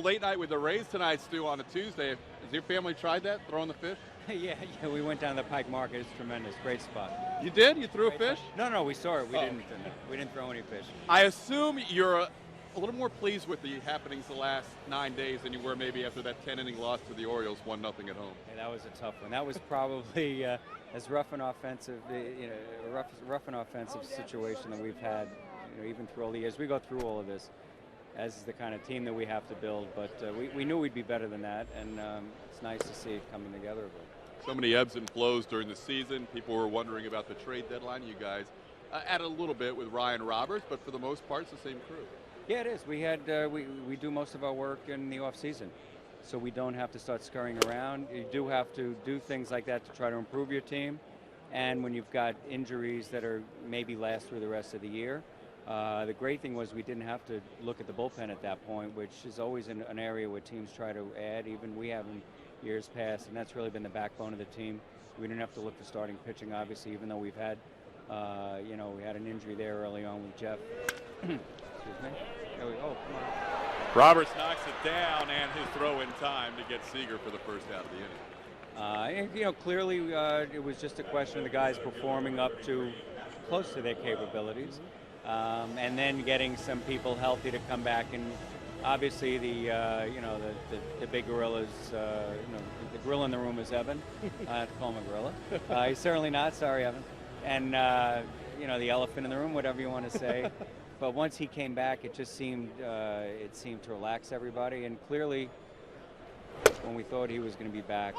late night with the Rays tonight, Stu, on a Tuesday. Has your family tried that, throwing the fish? Yeah, we went down to the Pike Market. It's tremendous. Great spot. You did? You threw a fish? No, we saw it. We didn't throw any fish. I assume you're a little more pleased with the happenings the last 9 days than you were maybe after that 10-inning loss to the Orioles, 1-0 at home. Yeah, that was a tough one. That was probably as rough an offensive situation that we've had, even through all the years. We go through all of this as the kind of team that we have to build, but we knew we'd be better than that, and it's nice to see it coming together. So many ebbs and flows during the season. People were wondering about the trade deadline. You guys added a little bit with Ryan Roberts, but for the most part, it's the same crew. Yeah, it is. We do most of our work in the off season, so we don't have to start scurrying around. You do have to do things like that to try to improve your team, and when you've got injuries that are maybe last through the rest of the year. The great thing was we didn't have to look at the bullpen at that point, which is always an area where teams try to add. Even we have in years past, and that's really been the backbone of the team. We didn't have to look for starting pitching, obviously, even though we've had, we had an injury there early on with Jeff. Excuse me. Oh, come on. Roberts knocks it down, and his throw in time to get Seager for the first out of the inning. Clearly it was just a question of the guys performing up to close to their capabilities. And then getting some people healthy to come back, and obviously the big gorillas, the gorilla in the room is Evan. I have to call him a gorilla. He's certainly not. Sorry, Evan. And the elephant in the room, whatever you want to say. But once he came back, it just seemed to relax everybody. And clearly, when we thought he was going to be back,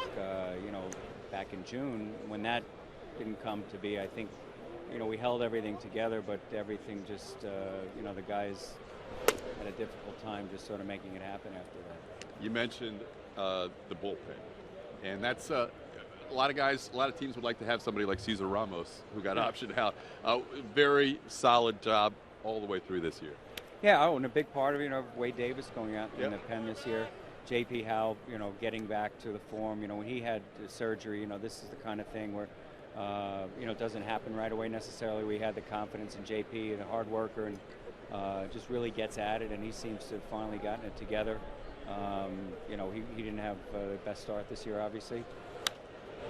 back in June, when that didn't come to be, I think. We held everything together, but everything just, the guys had a difficult time just sort of making it happen after that. You mentioned the bullpen, and that's a lot of teams would like to have somebody like Cesar Ramos who got optioned out. Very solid job all the way through this year. Yeah, and a big part of it, Wade Davis going out in the pen this year. J.P. Howe, getting back to the form. When he had surgery, this is the kind of thing where it doesn't happen right away necessarily. We had the confidence in JP, and a hard worker, and just really gets at it, and he seems to have finally gotten it together. He didn't have the best start this year, obviously.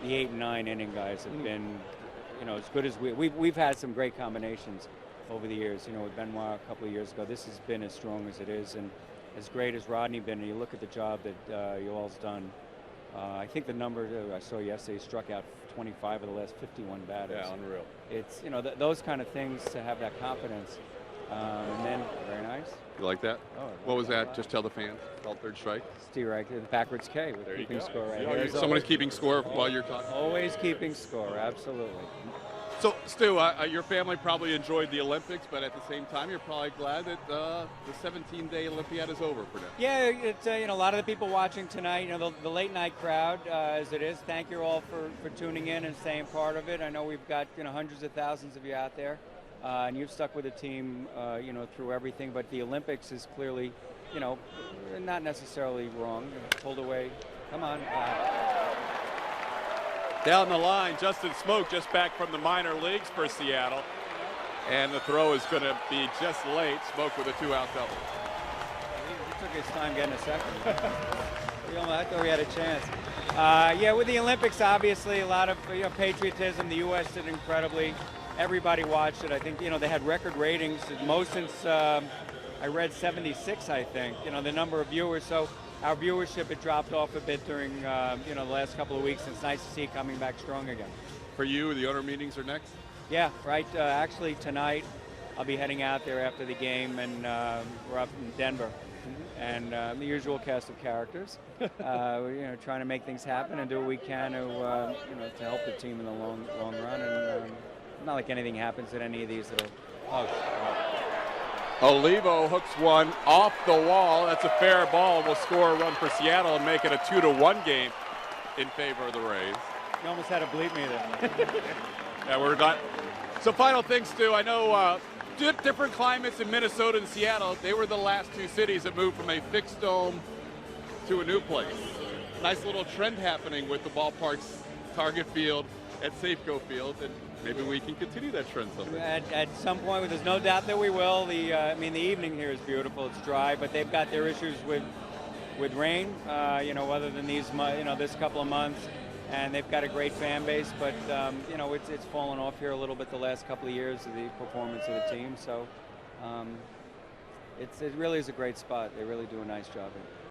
The 8 and 9 inning guys have been, as good as we've had some great combinations over the years. With Benoit a couple of years ago, this has been as strong as it is, and as great as Rodney been. And you look at the job that you all's done. I think the number I saw yesterday, struck out 25 of the last 51 batters. Yeah, unreal. It's those kind of things to have that confidence, and then very nice. You like that? Oh, what was that? Just tell the fans. Called third strike. Steve right there, the backwards K with there keeping you go. score right here. Someone's keeping score while you're talking. Always keeping score, absolutely. So, Stu, your family probably enjoyed the Olympics, but at the same time, you're probably glad that the 17-day Olympiad is over for now. Yeah, it's a lot of the people watching tonight, the late night crowd, as it is. Thank you all for tuning in and staying part of it. I know we've got hundreds of thousands of you out there, and you've stuck with the team, through everything. But the Olympics is clearly, not necessarily wrong. Pulled away. Come on. Down the line, Justin Smoke just back from the minor leagues for Seattle. And the throw is going to be just late. Smoke with a 2-out double. He took his time getting a second. I thought we had a chance. With the Olympics, obviously, a lot of patriotism. The U.S. did incredibly. Everybody watched it. I think, they had record ratings, most since I read 76, I think, the number of viewers. So our viewership had dropped off a bit during, the last couple of weeks. It's nice to see it coming back strong again. For you, the owner meetings are next? Yeah, right. Actually, tonight I'll be heading out there after the game, and we're up in Denver. And the usual cast of characters, trying to make things happen and do what we can to help the team in the long run. And not like anything happens at any of these that'll. Olivo hooks one off the wall. That's a fair ball. Will score a run for Seattle and make it a 2-1 game in favor of the Rays. You almost had to bleep me there. Yeah, we're done. So final things, Stu. I know different climates in Minnesota and Seattle. They were the last two cities that moved from a fixed dome to a new place. Nice little trend happening with the ballpark's Target Field at Safeco Field, and maybe we can continue that trend someday. At some point, there's no doubt that we will. The evening here is beautiful. It's dry, but they've got their issues with with rain, other than this couple of months, and they've got a great fan base. But it's fallen off here a little bit the last couple of years of the performance of the team. So it really is a great spot. They really do a nice job here.